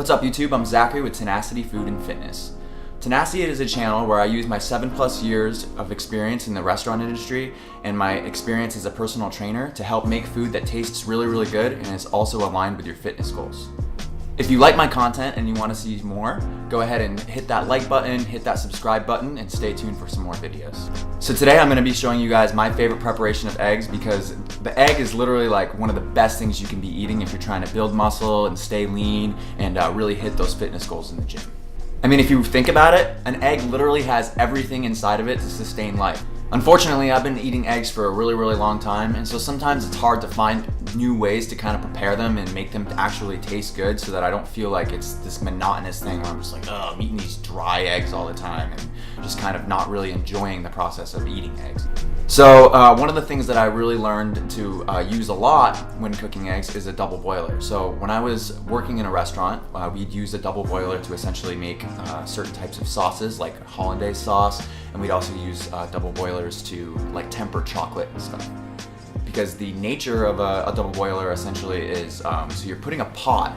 What's up YouTube, I'm Zachary with Tenacity Food and Fitness. Tenacity is a channel where I use my 7+ years of experience in the restaurant industry and my experience as a personal trainer to help make food that tastes really good and is also aligned with your fitness goals. If you like my content and you want to see more, go ahead and hit that like button, hit that subscribe button, and stay tuned for some more videos. So today I'm going to be showing you guys my favorite preparation of eggs because the egg is literally like one of the best things you can be eating if you're trying to build muscle and stay lean and really hit those fitness goals in the gym. I mean, if you think about it, an egg literally has everything inside of it to sustain life. Unfortunately, I've been eating eggs for a really long time, and so sometimes it's hard to find new ways to kind of prepare them and make them actually taste good so that I don't feel like it's this monotonous thing where I'm just like, oh, I'm eating these dry eggs all the time and just kind of not really enjoying the process of eating eggs. So one of the things that I really learned to use a lot when cooking eggs is a double boiler. So when I was working in a restaurant, we'd use a double boiler to essentially make certain types of sauces like hollandaise sauce, and we'd also use double boilers to like temper chocolate and stuff. Because the nature of a double boiler essentially is, so you're putting a pot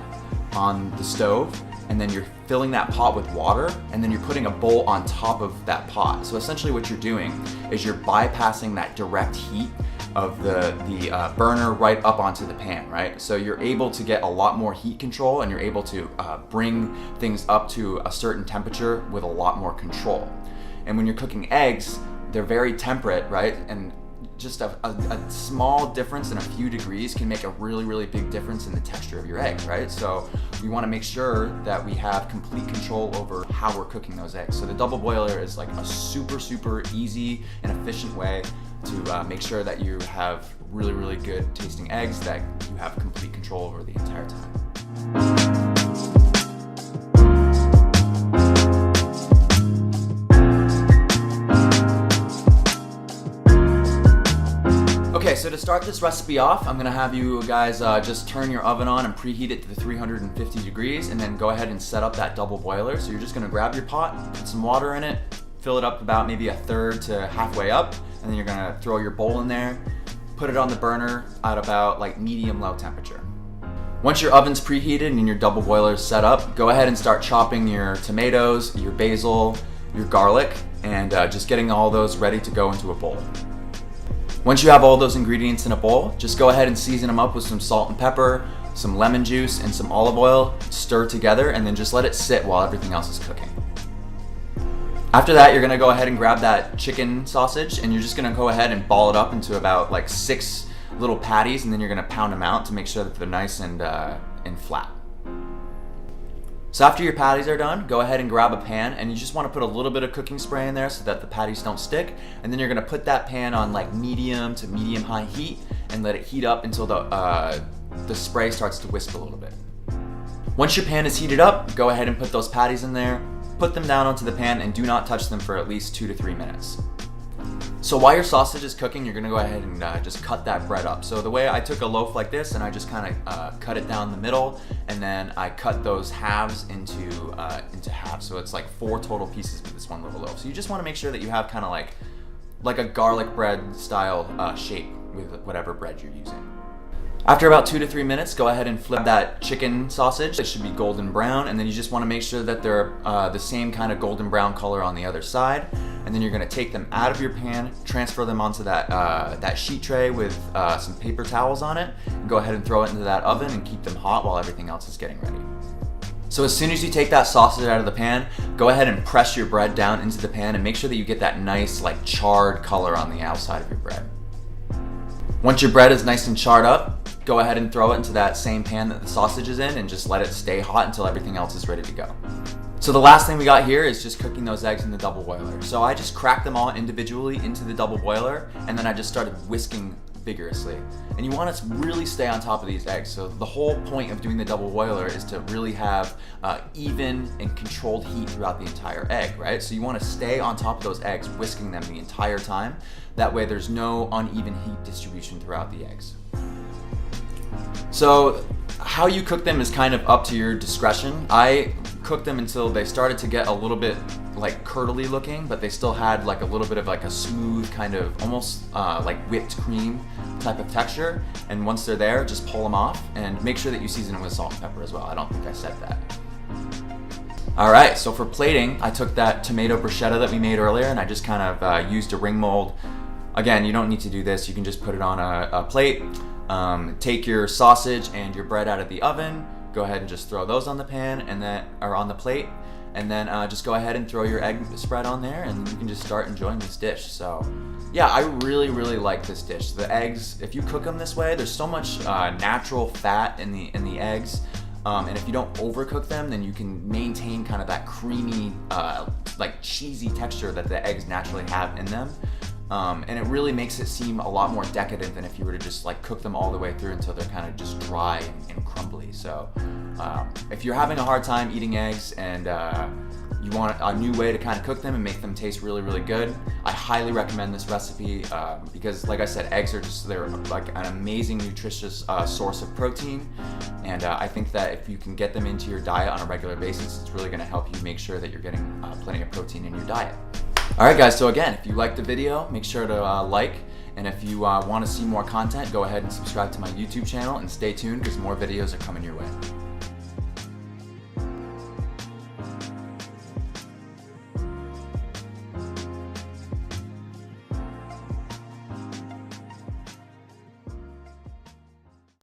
on the stove, and then you're filling that pot with water, and then you're putting a bowl on top of that pot. So essentially what you're doing is you're bypassing that direct heat of the burner right up onto the pan, right? So you're able to get a lot more heat control, and you're able to bring things up to a certain temperature with a lot more control. And when you're cooking eggs, they're very temperate, right? And just a small difference in a few degrees can make a really big difference in the texture of your eggs, right? So we want to make sure that we have complete control over how we're cooking those eggs. So the double boiler is like a super easy and efficient way to make sure that you have really good tasting eggs that you have complete control over the entire time. Okay, so to start this recipe off, I'm gonna have you guys just turn your oven on and preheat it to 350 degrees, and then go ahead and set up that double boiler. So you're just gonna grab your pot, put some water in it, fill it up about maybe 1/3 to halfway up, and then you're gonna throw your bowl in there, put it on the burner at about like medium-low temperature. Once your oven's preheated and your double boiler is set up, go ahead and start chopping your tomatoes, your basil, your garlic, and just getting all those ready to go into a bowl. Once you have all those ingredients in a bowl, just go ahead and season them up with some salt and pepper, some lemon juice, and some olive oil. Stir together, and then just let it sit while everything else is cooking. After that, you're gonna go ahead and grab that chicken sausage, and you're just gonna go ahead and ball it up into about like 6 little patties, and then you're gonna pound them out to make sure that they're nice and flat. So after your patties are done, go ahead and grab a pan, and you just want to put a little bit of cooking spray in there so that the patties don't stick, and then you're going to put that pan on like medium to medium-high heat and let it heat up until the spray starts to wisp a little bit. Once your pan is heated up, go ahead and put those patties in there, put them down onto the pan, and do not touch them for at least 2 to 3 minutes. So while your sausage is cooking, you're gonna go ahead and just cut that bread up. So the way I took a loaf like this, and I just kind of cut it down the middle, and then I cut those halves into halves. So it's like 4 total pieces with this one little loaf. So you just want to make sure that you have kind of like a garlic bread style shape with whatever bread you're using. After about 2 to 3 minutes, go ahead and flip that chicken sausage. It should be golden brown, and then you just want to make sure that they're the same kind of golden brown color on the other side. And then you're going to take them out of your pan, transfer them onto that sheet tray with some paper towels on it, and go ahead and throw it into that oven and keep them hot while everything else is getting ready. So as soon as you take that sausage out of the pan, go ahead and press your bread down into the pan and make sure that you get that nice like charred color on the outside of your bread. Once your bread is nice and charred up, go ahead and throw it into that same pan that the sausage is in and just let it stay hot until everything else is ready to go. So the last thing we got here is just cooking those eggs in the double boiler. So I just cracked them all individually into the double boiler, and then I just started whisking vigorously. And you want to really stay on top of these eggs. So the whole point of doing the double boiler is to really have even and controlled heat throughout the entire egg, right? So you want to stay on top of those eggs, whisking them the entire time. That way there's no uneven heat distribution throughout the eggs. So how you cook them is kind of up to your discretion. I cooked them until they started to get a little bit like curdly looking, but they still had like a little bit of like a smooth kind of almost like whipped cream type of texture. And once they're there, just pull them off and make sure that you season them with salt and pepper as well. I don't think I said that. All right, so for plating, I took that tomato bruschetta that we made earlier and I just kind of used a ring mold. Again, you don't need to do this. You can just put it on a plate. Take your sausage and your bread out of the oven. Go ahead and just throw those on the pan and then, or on the plate. And then just go ahead and throw your egg spread on there and you can just start enjoying this dish. So yeah, I really, really like this dish. The eggs, if you cook them this way, there's so much natural fat in the eggs. And if you don't overcook them, then you can maintain kind of that creamy, like cheesy texture that the eggs naturally have in them. And it really makes it seem a lot more decadent than if you were to just like cook them all the way through until they're kind of just dry and crumbly. So if you're having a hard time eating eggs and you want a new way to kind of cook them and make them taste really, really good, I highly recommend this recipe because, like I said, eggs are they're like an amazing nutritious source of protein, and I think that if you can get them into your diet on a regular basis, it's really going to help you make sure that you're getting plenty of protein in your diet. Alright guys, so again, if you liked the video, make sure to like, and if you want to see more content, go ahead and subscribe to my YouTube channel and stay tuned because more videos are coming your way.